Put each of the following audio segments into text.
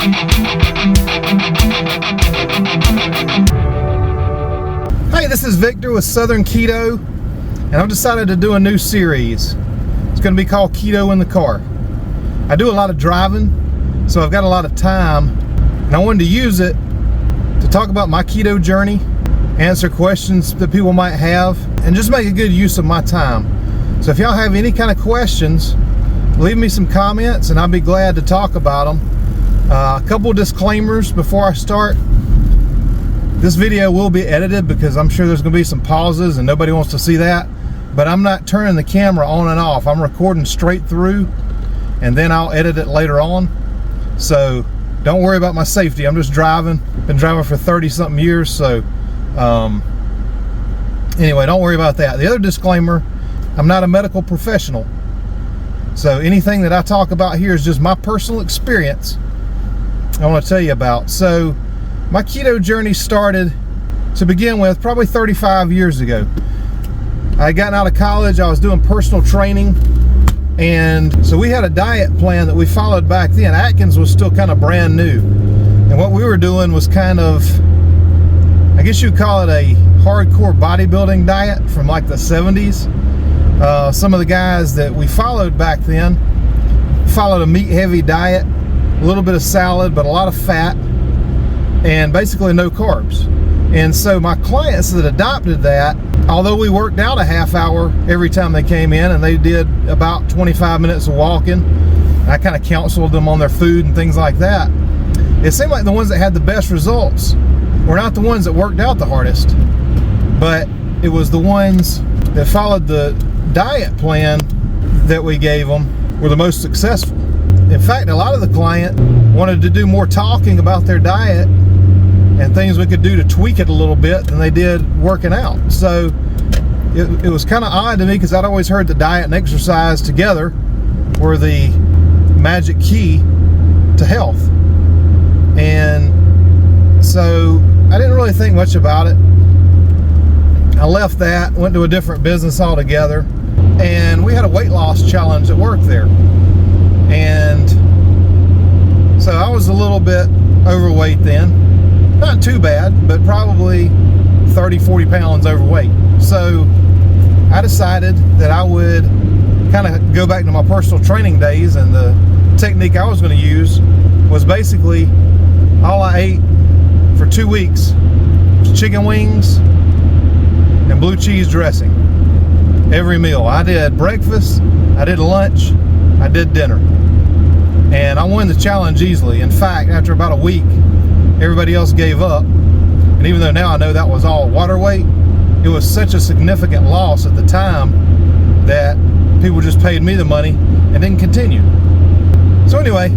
Hey, this is Victor with Southern Keto, and I've decided to do a new series. It's going to be called Keto in the Car. I do a lot of driving, so I've got a lot of time, and I wanted to use it to talk about my keto journey, answer questions that people might have, and just make a good use of my time. So if y'all have any kind of questions, leave me some comments and I'll be glad to talk about them. A couple disclaimers before I start. This video will be edited because I'm sure there's going to be some pauses and nobody wants to see that, but I'm not turning the camera on and off. I'm recording straight through and then I'll edit it later on. So don't worry about my safety. I'm just driving. Been driving for 30 something years, so anyway, don't worry about that. The other disclaimer, I'm not a medical professional, so anything that I talk about here is just my personal experience I want to tell you about. So my keto journey started, to begin with, probably 35 years ago. I had gotten out of college, I was doing personal training, and so we had a diet plan that we followed back then. Atkins was still kind of brand new, and what we were doing was kind of, I guess you'd call it a hardcore bodybuilding diet from like the 70s. Some of the guys that we followed back then followed a meat-heavy diet, a little bit of salad, but a lot of fat, and basically no carbs. And so my clients that adopted that, although we worked out a half hour every time they came in, and they did about 25 minutes of walking, and I kind of counseled them on their food and things like that, it seemed like the ones that had the best results were not the ones that worked out the hardest, but it was the ones that followed the diet plan that we gave them were the most successful. In fact, a lot of the client wanted to do more talking about their diet and things we could do to tweak it a little bit than they did working out. So it was kind of odd to me, because I'd always heard that diet and exercise together were the magic key to health. And so I didn't really think much about it. I left that, went to a different business altogether, and we had a weight loss challenge at work there. And so I was a little bit overweight then. Not too bad, but probably 30, 40 pounds overweight. So I decided that I would kind of go back to my personal training days, and the technique I was going to use was basically all I ate for 2 weeks was chicken wings and blue cheese dressing. Every meal. I did breakfast, I did lunch, I did dinner. And I won the challenge easily. In fact, after about a week, everybody else gave up. And even though now I know that was all water weight, it was such a significant loss at the time that people just paid me the money and didn't continue. So anyway,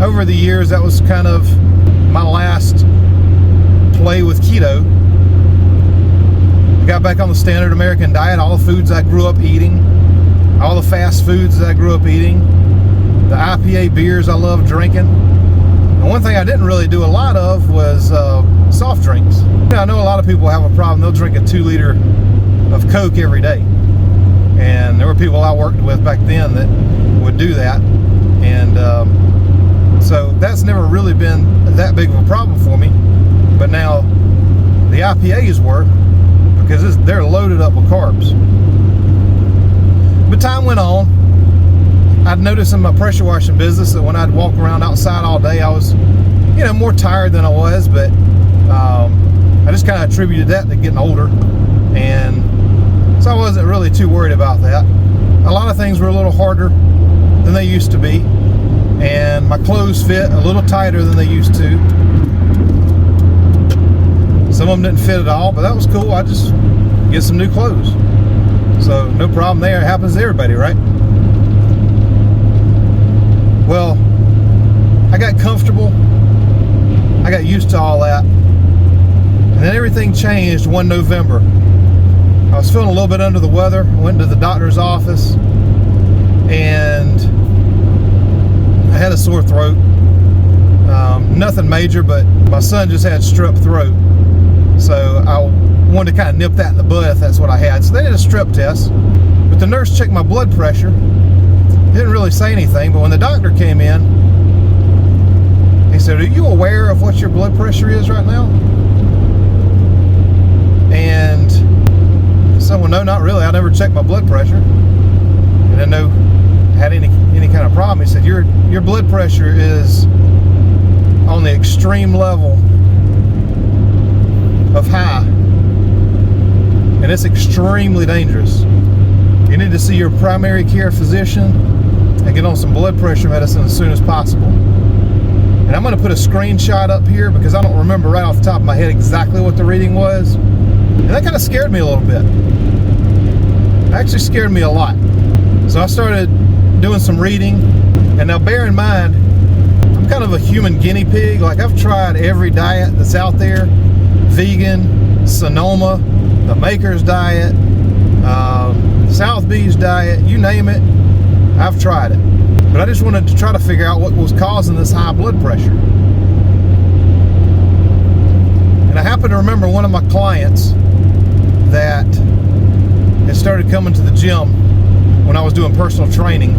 over the years, that was kind of my last play with keto. I got back on the standard American diet, all the foods I grew up eating, all the fast foods that I grew up eating, the IPA beers I love drinking. And one thing I didn't really do a lot of was soft drinks. I know a lot of people have a problem. They'll drink a 2-liter of Coke every day. And there were people I worked with back then that would do that. And so that's never really been that big of a problem for me. But now the IPAs were, because they're loaded up with carbs. But time went on. I'd noticed in my pressure washing business that when I'd walk around outside all day, I was, more tired than I was, but I just kind of attributed that to getting older, and so I wasn't really too worried about that. A lot of things were a little harder than they used to be, and my clothes fit a little tighter than they used to. Some of them didn't fit at all, but that was cool. I just get some new clothes. So no problem there. It happens to everybody, right? Well, I got comfortable. I got used to all that. And then everything changed one November. I was feeling a little bit under the weather. I went to the doctor's office and I had a sore throat. Nothing major, but my son just had strep throat. So I wanted to kind of nip that in the bud if that's what I had. So they did a strep test, but the nurse checked my blood pressure. Didn't really say anything, but when the doctor came in, are you aware of what your blood pressure is right now? And so, well, no, not really. I never checked my blood pressure. I didn't know I had any kind of problem. He said, your blood pressure is on the extreme level of high, and it's extremely dangerous. You need to see your primary care physician and get on some blood pressure medicine as soon as possible. And I'm going to put a screenshot up here because I don't remember right off the top of my head exactly what the reading was. And that kind of scared me a little bit. It actually scared me a lot. So I started doing some reading. And now bear in mind, I'm kind of a human guinea pig. Like, I've tried every diet that's out there. Vegan, Sonoma, the Maker's diet, South Beach diet, you name it, I've tried it. But I just wanted to try to figure out what was causing this high blood pressure. And I happen to remember one of my clients that had started coming to the gym when I was doing personal training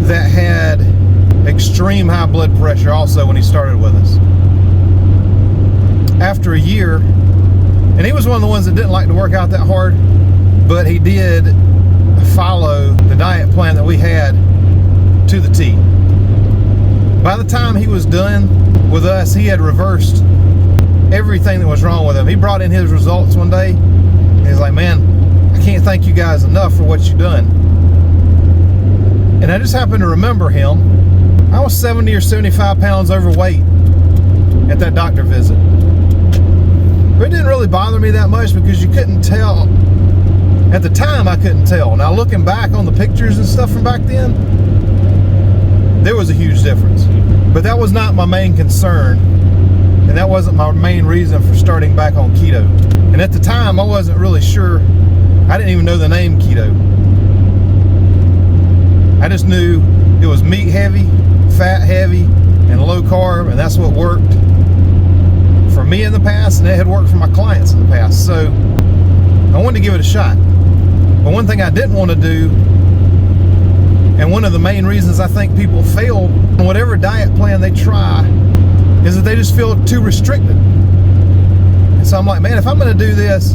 that had extreme high blood pressure also when he started with us. After a year, and he was one of the ones that didn't like to work out that hard, but he did follow the diet plan that we had to the T. By the time he was done with us, he had reversed everything that was wrong with him. He brought in his results one day, and he's like, man, I can't thank you guys enough for what you've done. And I just happened to remember him. I was 70 or 75 pounds overweight at that doctor visit. But it didn't really bother me that much because you couldn't tell. At the time, I couldn't tell. Now, looking back on the pictures and stuff from back then, there was a huge difference. But that was not my main concern, and that wasn't my main reason for starting back on keto. And at the time, I wasn't really sure. I didn't even know the name keto. I just knew it was meat heavy, fat heavy, and low carb, and that's what worked for me in the past, and it had worked for my clients in the past. So I wanted to give it a shot. But one thing I didn't want to do, and one of the main reasons I think people fail on whatever diet plan they try, is that they just feel too restricted. And so I'm like, man, if I'm going to do this,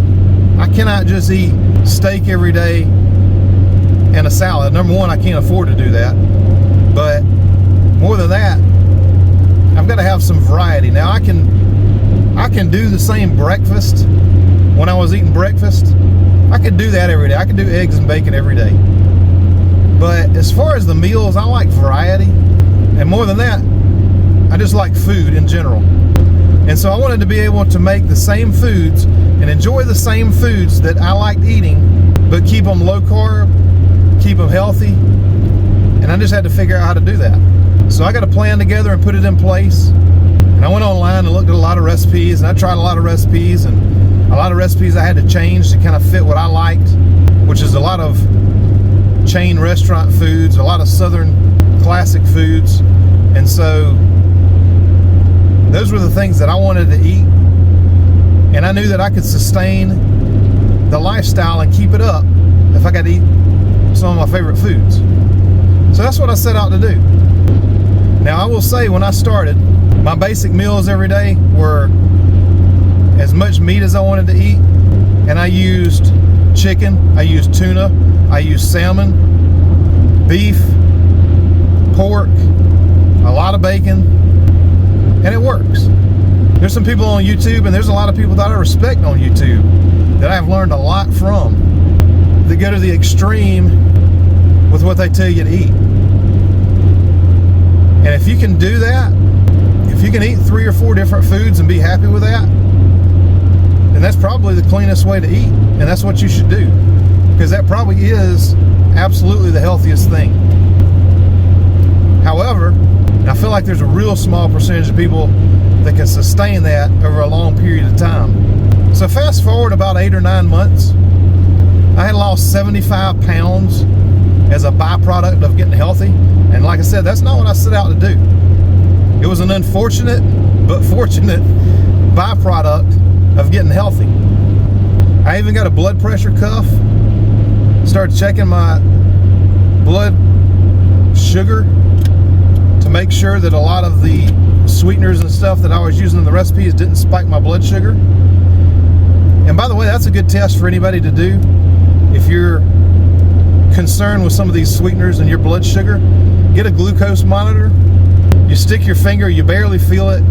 I cannot just eat steak every day and a salad. Number one, I can't afford to do that. But more than that, I've got to have some variety. Now, I can do the same breakfast when I was eating breakfast. I could do that every day. I could do eggs and bacon every day. But as far as the meals, I like variety. And more than that, I just like food in general. And so I wanted to be able to make the same foods and enjoy the same foods that I liked eating, but keep them low carb, keep them healthy. And I just had to figure out how to do that. So I got a plan together and put it in place. And I went online and looked at a lot of recipes, and I tried a lot of recipes, and a lot of recipes I had to change to kind of fit what I liked, which is a lot of chain restaurant foods, a lot of southern classic foods. And so those were the things that I wanted to eat, and I knew that I could sustain the lifestyle and keep it up if I got to eat some of my favorite foods. So that's what I set out to do. Now, I will say, when I started, my basic meals every day were as much meat as I wanted to eat, and I used chicken, I used tuna, I used salmon, beef, pork, a lot of bacon, and it works. There's some people on YouTube, and there's a lot of people that I respect on YouTube that I've learned a lot from, that go to the extreme with what they tell you to eat. And if you can do that, if you can eat 3 or 4 different foods and be happy with that, then that's probably the cleanest way to eat. And that's what you should do, because that probably is absolutely the healthiest thing. However, I feel like there's a real small percentage of people that can sustain that over a long period of time. So fast forward about 8 or 9 months, I had lost 75 pounds as a byproduct of getting healthy. And like I said, that's not what I set out to do. It was an unfortunate but fortunate byproduct of getting healthy. I even got a blood pressure cuff, started checking my blood sugar to make sure that a lot of the sweeteners and stuff that I was using in the recipes didn't spike my blood sugar. And by the way, that's a good test for anybody to do. If you're concerned with some of these sweeteners and your blood sugar, get a glucose monitor. You stick your finger, you barely feel it.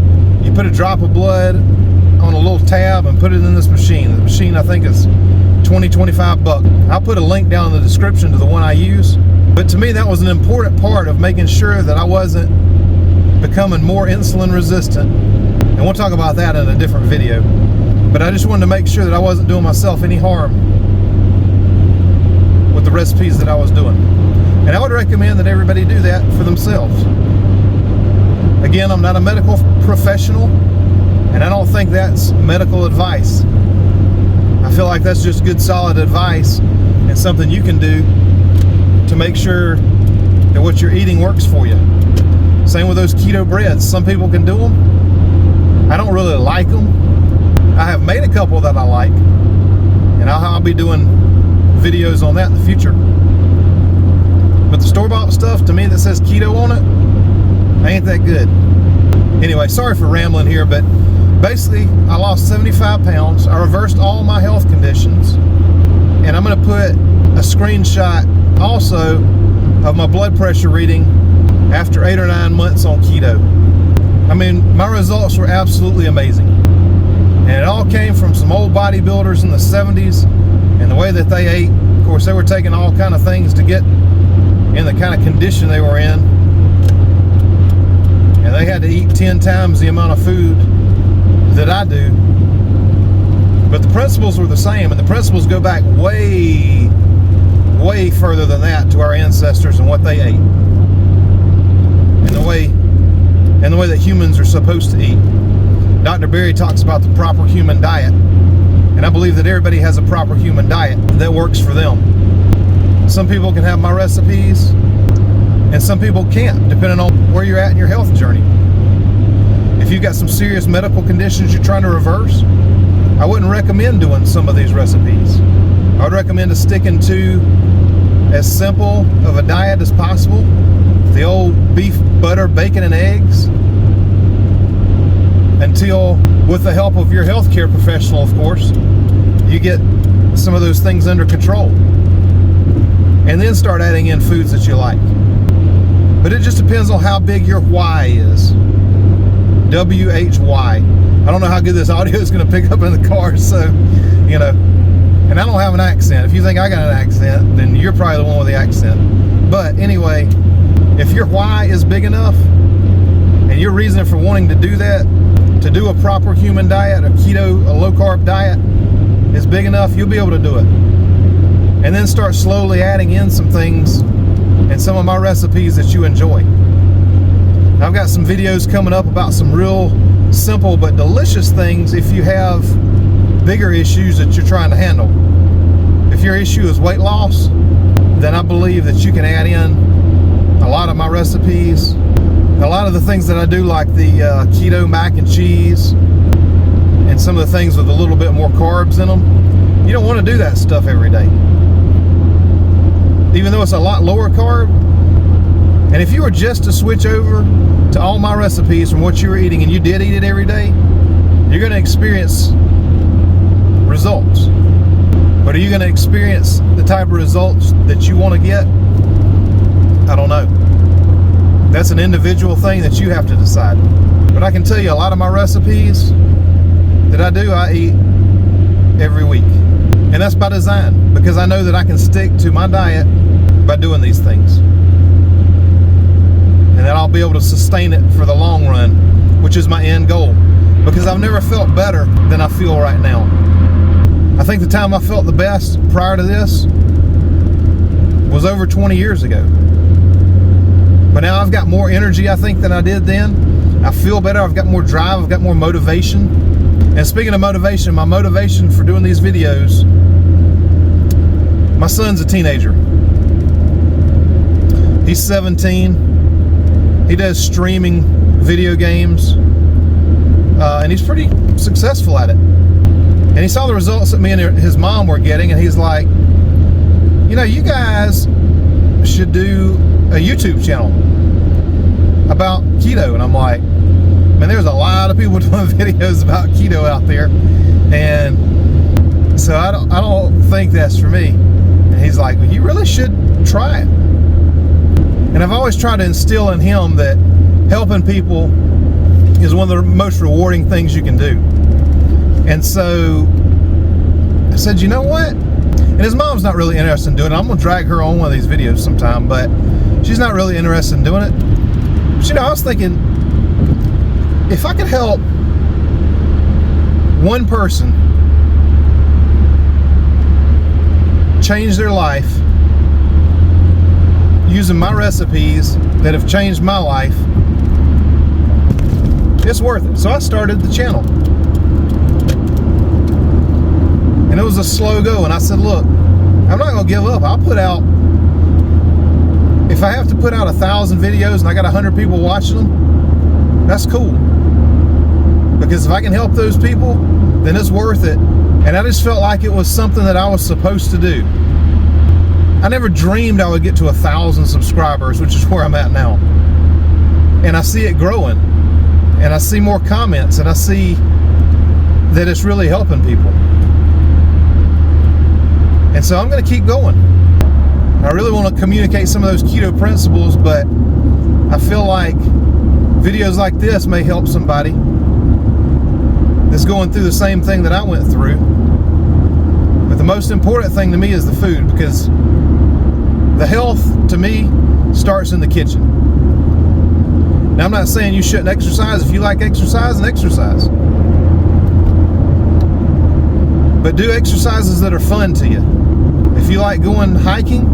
You put a drop of blood on a little tab and put it in this machine. The machine, I think, is $20-25. I'll put a link down in the description to the one I use. But to me, that was an important part of making sure that I wasn't becoming more insulin resistant. And we'll talk about that in a different video. But I just wanted to make sure that I wasn't doing myself any harm with the recipes that I was doing. And I would recommend that everybody do that for themselves. Again, I'm not a medical professional, and I don't think that's medical advice. I feel like that's just good, solid advice and something you can do to make sure that what you're eating works for you. Same with those keto breads. Some people can do them. I don't really like them. I have made a couple that I like, and I'll be doing videos on that in the future. But the store-bought stuff, to me, that says keto on it, ain't that good. Anyway, sorry for rambling here, but basically I lost 75 pounds. I reversed all my health conditions, and I'm going to put a screenshot also of my blood pressure reading after 8 or 9 months on keto. I mean, my results were absolutely amazing, and it all came from some old bodybuilders in the 70s and the way that they ate. Of course, they were taking all kind of things to get in the kind of condition they were in, and they had to eat 10 times the amount of food that I do. But the principles were the same, and the principles go back way further than that to our ancestors and what they ate, and the way that humans are supposed to eat. Dr. Berry talks about the proper human diet, and I believe that everybody has a proper human diet that works for them. Some people can have my recipes, and some people can't, depending on where you're at in your health journey. If you've got some serious medical conditions you're trying to reverse, I wouldn't recommend doing some of these recipes. I would recommend sticking to as simple of a diet as possible. The old beef, butter, bacon, and eggs, until, with the help of your healthcare professional, of course, you get some of those things under control. And then start adding in foods that you like. But it just depends on how big your why is. W-H-Y. I don't know how good this audio is going to pick up in the car, so, you know. And I don't have an accent. If you think I got an accent, then you're probably the one with the accent. But anyway, if your why is big enough, and your reason for wanting to do that, to do a proper human diet, a keto, a low-carb diet, is big enough, you'll be able to do it. And then start slowly adding in some things and some of my recipes that you enjoy. I've got some videos coming up about some real simple but delicious things if you have bigger issues that you're trying to handle. If your issue is weight loss, then I believe that you can add in a lot of my recipes, a lot of the things that I do, like the keto mac and cheese, and some of the things with a little bit more carbs in them. You don't want to do that stuff every day, even though it's a lot lower carb. And if you were just to switch over to all my recipes from what you were eating, and you did eat it every day, you're going to experience results. But are you going to experience the type of results that you want to get? I don't know. That's an individual thing that you have to decide. But I can tell you, a lot of my recipes that I eat every week. And that's by design, because I know that I can stick to my diet by doing these things. And that I'll be able to sustain it for the long run, which is my end goal. Because I've never felt better than I feel right now. I think the time I felt the best prior to this was over 20 years ago. But now I've got more energy, I think, than I did then. I feel better, I've got more drive, I've got more motivation. And speaking of motivation, my motivation for doing these videos, my son's a teenager. He's 17. He does streaming video games, and he's pretty successful at it. And he saw the results that me and his mom were getting, and he's like, you know, you guys should do a YouTube channel. about keto, and I'm like, man, there's a lot of people doing videos about keto out there, and so I don't think that's for me. And he's like, well, you really should try it. And I've always tried to instill in him that helping people is one of the most rewarding things you can do. And so I said, you know what? And his mom's not really interested in doing it. I'm gonna drag her on one of these videos sometime, but she's not really interested in doing it. But, you know, I was thinking, if I could help one person change their life using my recipes that have changed my life, it's worth it. So I started the channel. And it was a slow go, and I said, look, I'm not gonna give up. I'll put out, if I have to put out 1,000 videos and I got 100 people watching them, that's cool. Because if I can help those people, then it's worth it. And I just felt like it was something that I was supposed to do. I never dreamed I would get to 1,000 subscribers, which is where I'm at now. And I see it growing. And I see more comments, and I see that it's really helping people. And so I'm going to keep going. I really want to communicate some of those keto principles, but I feel like videos like this may help somebody that's going through the same thing that I went through. But the most important thing to me is the food, because the health to me starts in the kitchen. Now, I'm not saying you shouldn't exercise. If you like exercise, then exercise. But do exercises that are fun to you. If you like going hiking,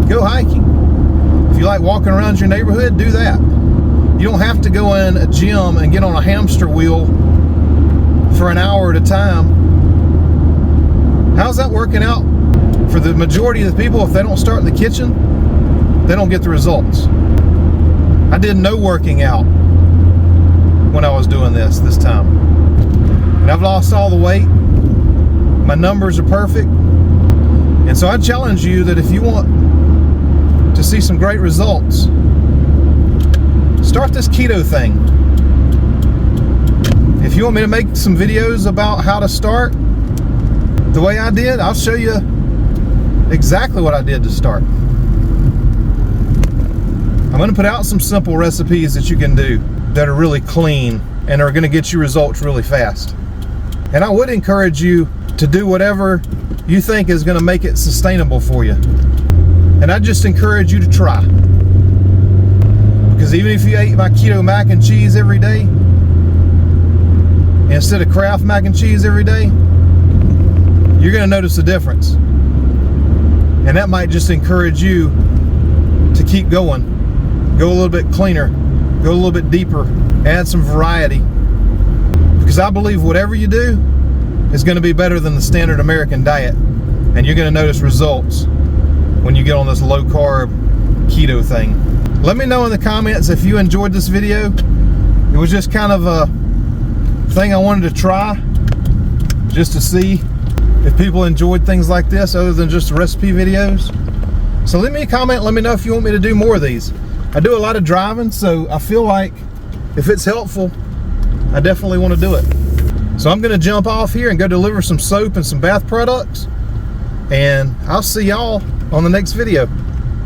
go hiking. If you like walking around your neighborhood, do that. You don't have to go in a gym and get on a hamster wheel for an hour at a time. How's that working out? For the majority of the people, if they don't start in the kitchen, they don't get the results. I did no working out when I was doing this time. And I've lost all the weight. My numbers are perfect. And so I challenge you that if you want to see some great results, start this keto thing. If you want me to make some videos about how to start the way I did, I'll show you exactly what I did to start. I'm going to put out some simple recipes that you can do that are really clean and are going to get you results really fast. And I would encourage you to do whatever you think is going to make it sustainable for you. And I just encourage you to try. Because even if you ate my keto mac and cheese every day, instead of Kraft mac and cheese every day, you're going to notice a difference. And that might just encourage you to keep going. Go a little bit cleaner. Go a little bit deeper. Add some variety. Because I believe whatever you do is going to be better than the standard American diet. And you're going to notice results when you get on this low carb keto thing. Let me know in the comments if you enjoyed this video. It was just kind of a thing I wanted to try, just to see if people enjoyed things like this other than just recipe videos. So leave me a comment, let me know if you want me to do more of these. I do a lot of driving, so I feel like if it's helpful, I definitely want to do it. So I'm going to jump off here and go deliver some soap and some bath products, and I'll see y'all on the next video.